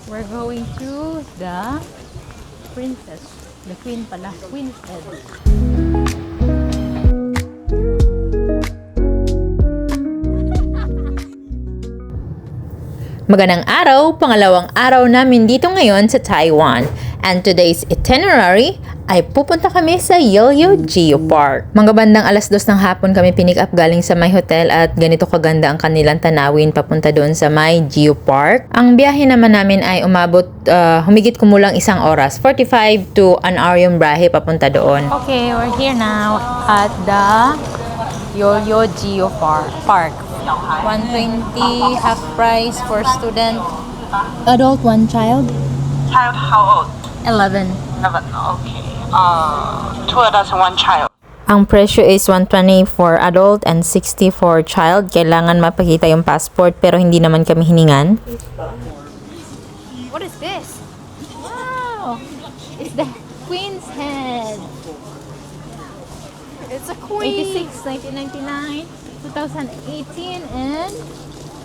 We're going to the princess. The queen pala. Queen's Head. Magandang araw! Pangalawang araw namin dito ngayon sa Taiwan. And today's itinerary ay pupunta kami sa Yoyo Geopark. Mga bandang 2:00 ng hapon kami pinick up galing sa my hotel at ganito kaganda ang kanilang tanawin papunta doon sa my Geopark. Ang biyahe naman namin ay umabot humigit kumulang 1 oras. 45 to an hour yung biyahe papunta doon. Okay, we're here now at the Yoyo Geopark. 120 half price for student. Adult, 1 child. Child how old? 11. 11, okay. 2 adults and 1 child. Ang presyo is 120 for adult and 60 for child. Kailangan mapakita yung passport pero hindi naman kami hiningan. What is this? Wow! It's the Queen's Head. It's a queen. 86, 1999, 2018, and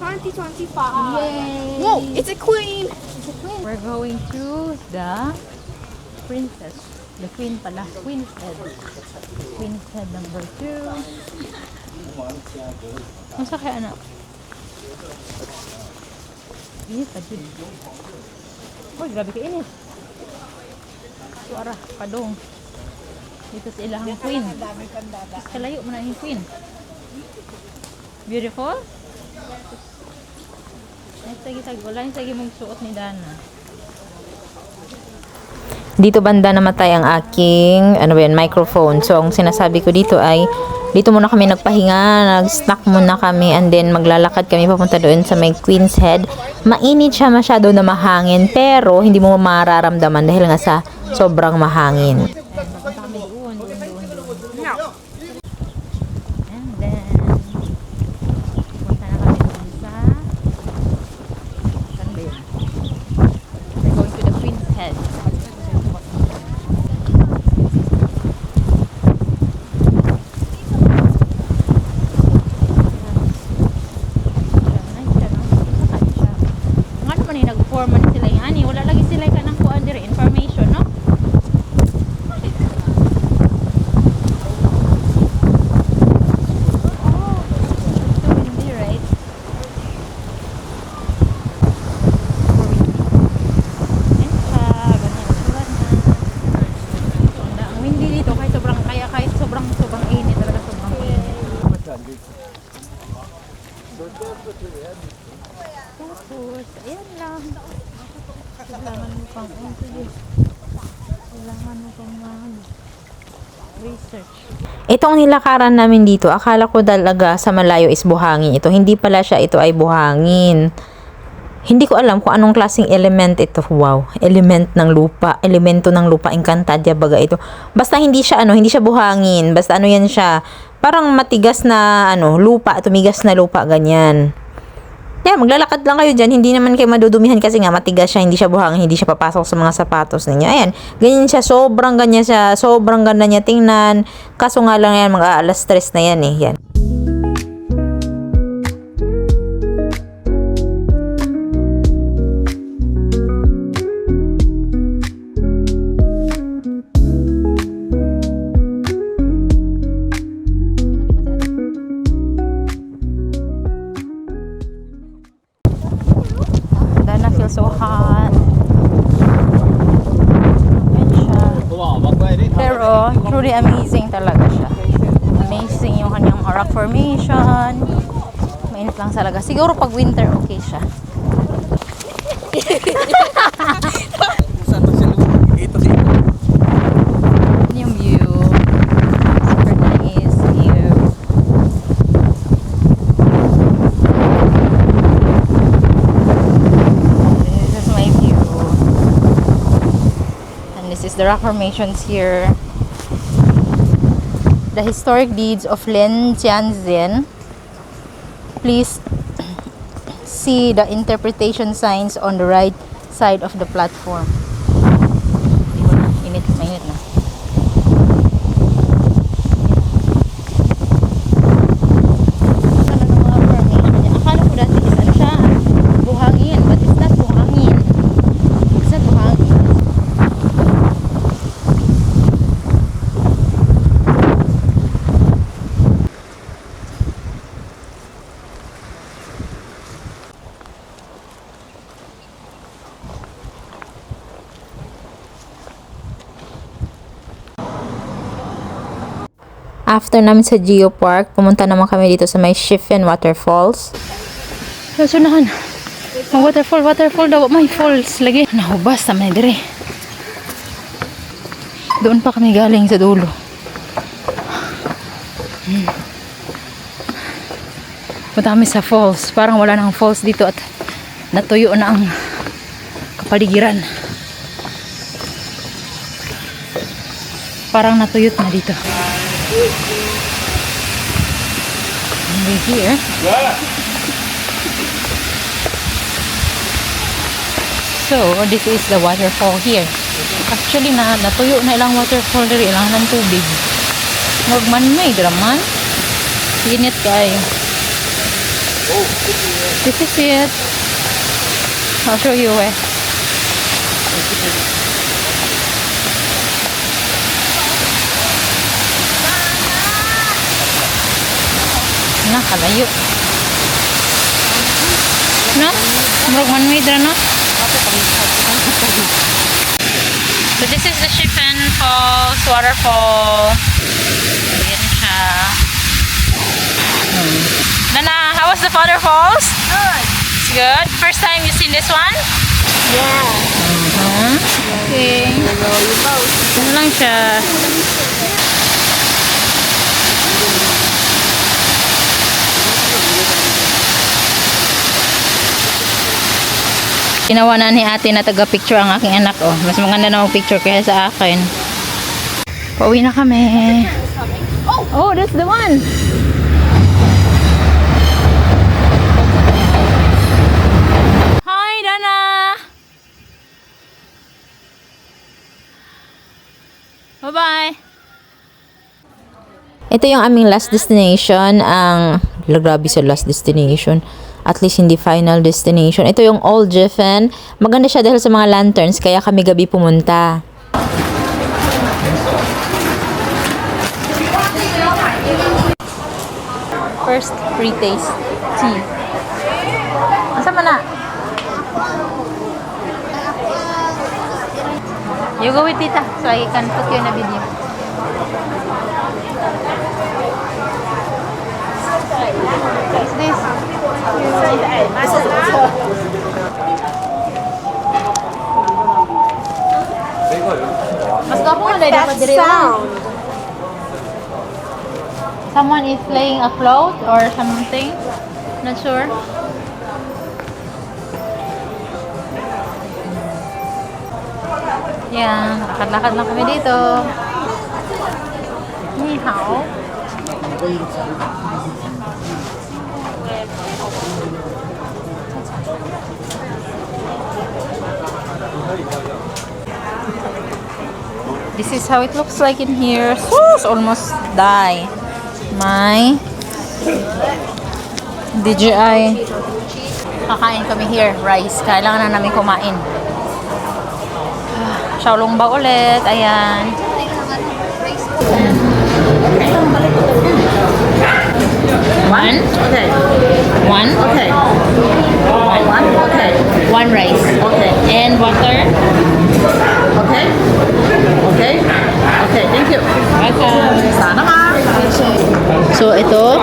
2025. yay! Whoa, it's a queen. It's a queen. We're going to the princess. The queen pala. Queen's Head. Queen's Head number 2. Masa kaya anak? Init pa dyan. Oh, grabe ka init. Suara, padong. Dito sa ilang queen. Kalayo mo na yung queen. Beautiful? Wala yung sagi mong suot ni Dana. Dito banda namatay ang aking microphone. So, ang sinasabi ko dito ay dito muna kami nagpahinga, nag-snack muna kami, and then maglalakad kami papunta doon sa may Queen's Head. Mainit siya masyado na mahangin, pero hindi mo mararamdaman dahil nga sa sobrang mahangin. Tapos, ayan lang. Kailangan mo pang research. Itong nilakaran namin dito, akala ko talaga sa malayo is buhangin ito. Hindi pala siya, ito ay buhangin. Hindi ko alam kung anong klaseng element ito. Wow, element ng lupa, elemento ng lupa, Encantadia baga ito. Basta hindi siya hindi siya buhangin. Basta yan siya, parang matigas na lupa, tumigas na lupa ganyan. Yeah, maglalakad lang kayo dyan. Hindi naman kayo madudumihan kasi nga matigas siya, hindi siya buhangin, hindi siya papasok sa mga sapatos ninyo. Ayan, ganyan siya, sobrang ganyan siya, sobrang ganda niya tingnan. Kaso nga lang yan, mga 3:00 na yan eh. Yan. So hot. Ayan siya. Pero truly amazing talaga siya. Amazing yung kanyang rock formation. Mainit lang talaga. Siguro pag winter okay siya. Yung view. Super nice view. The rock formations here, the historic deeds of Lin Tianzin. Please see the interpretation signs on the right side of the platform. Mainit na. Akala ko dati is siya, buhangin, but it's not buhangin. After namin sa Geopark, pumunta naman kami dito sa may Shifen Waterfalls. Sunahan. Ang waterfall daw. May falls lagi. Nahubas naman dire. Doon pa kami galing sa dulo. Punta kami sa falls. Parang wala nang falls dito at natuyo na ang kapaligiran. Parang natuyot na dito. We're here. So, this is the waterfall here. Actually, natuyo na ilang waterfall diri, ilang ng tubig. Magman-made raman. Init kayo. This is it. I'll show you eh. Nakalayo. No? Magman-made ra no? So this is the Shifen Falls waterfall. Ayan siya. Nana, how was the waterfalls? Good. It's good. First time you seen this one? Yeah. Okay. Ano lang siya. Ginawa na ni ate na taga-picture ang aking anak. Oh, mas maganda na mag-picture kaya sa akin. Pauwi na kami. Oh, that's the one. Hi, Dana. Bye-bye. Ito yung aming last destination. Grabe sa last destination. At least hindi final destination. Ito yung Old Jiffen. Maganda siya dahil sa mga lanterns, kaya kami gabi pumunta. First pre-taste tea. Asa man na? You go with tita so I can put you in a video. What's this? Mas kapo nga dahil dapat diri lang. Someone is playing a float or something. Not sure. Yeah, lakad-lakad lang kami dito. Ni hao. This is how it looks like in here. Sus, almost die. My DJI. Kakain kami here. Rice. Kailangan na namin kumain. Xiaolong ba ulit? Ayan. One? Okay. One? Okay. One. Okay. One rice. Okay. And water. Okay. Okay. Okay. Thank you. Welcome. Sana ma. So, ito.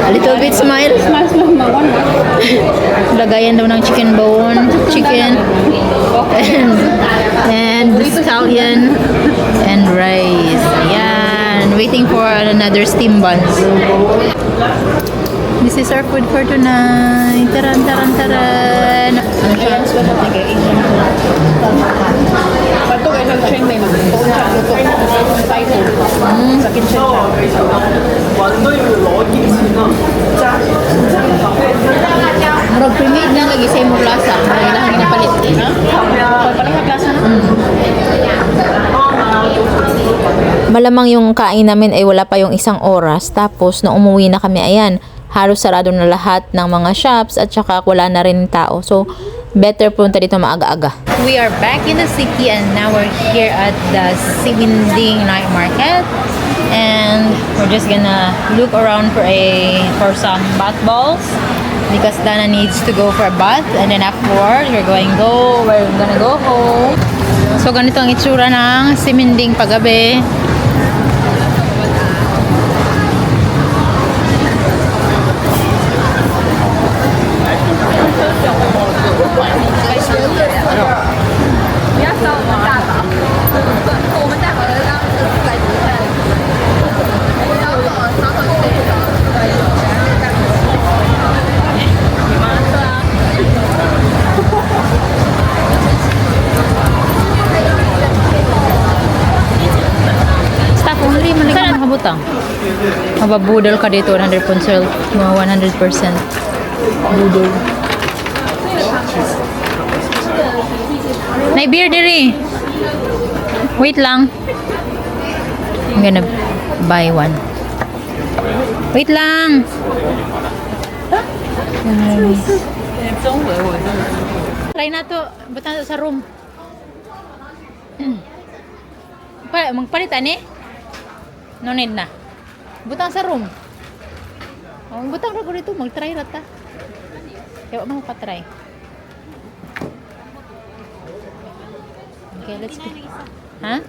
A little bit smile. Lagayan daw ng chicken bone. Chicken. And scallion. And rice. Ayan. Waiting for another steam buns. This is our food for tonight. Taran, taran, taran. Ano siya? Pato kayo nag-train may mag-phone luto. Sa kitchen siya. Murag pre-made na lagi sa imong lasa. Kailangan ginapalit eh. Paling klase na. Malamang yung kain namin ay wala pa yung isang oras. Tapos, na umuwi na kami, ayan, halos sarado na lahat ng mga shops at saka wala na rin tao. So, better punta dito maaga-aga. We are back in the city and now we're here at the Siminding Night Market. And we're just gonna look around for some bath balls because Dana needs to go for a bath, and then afterwards we're gonna go home. So ganito ang itsura ng Siminding paggabi. Staff only man lang ang makabutang. Mababudol ka dito 100%. Mga 100%. Budol. May beer diri. Wait lang. I'm gonna buy one. Wait lang. Try na to. Butang sa room. Magpalitan eh. No need na. Butang sa room. Oh, butang ra ko dito. Mag-try rata. Kaya mo pa-try. Okay, let's go. Ha?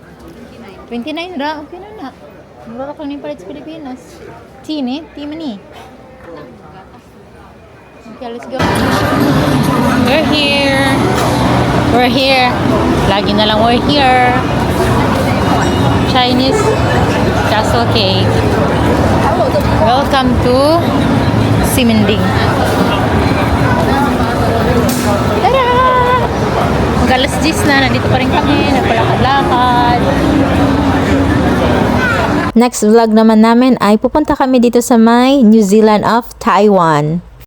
29 ra. Okay na na. Mura ka ni palit sa Pilipinas. Tea ni? Tea man ni. Okay, let's go. We're here. We're here. Lagi na lang we're here. Chinese castle cake. Welcome to Simending. Tara! Mag-alas 10 na. Nandito pa rin kami. Nagpalakad-lakad. Next vlog naman namin ay pupunta kami dito sa may New Zealand of Taiwan.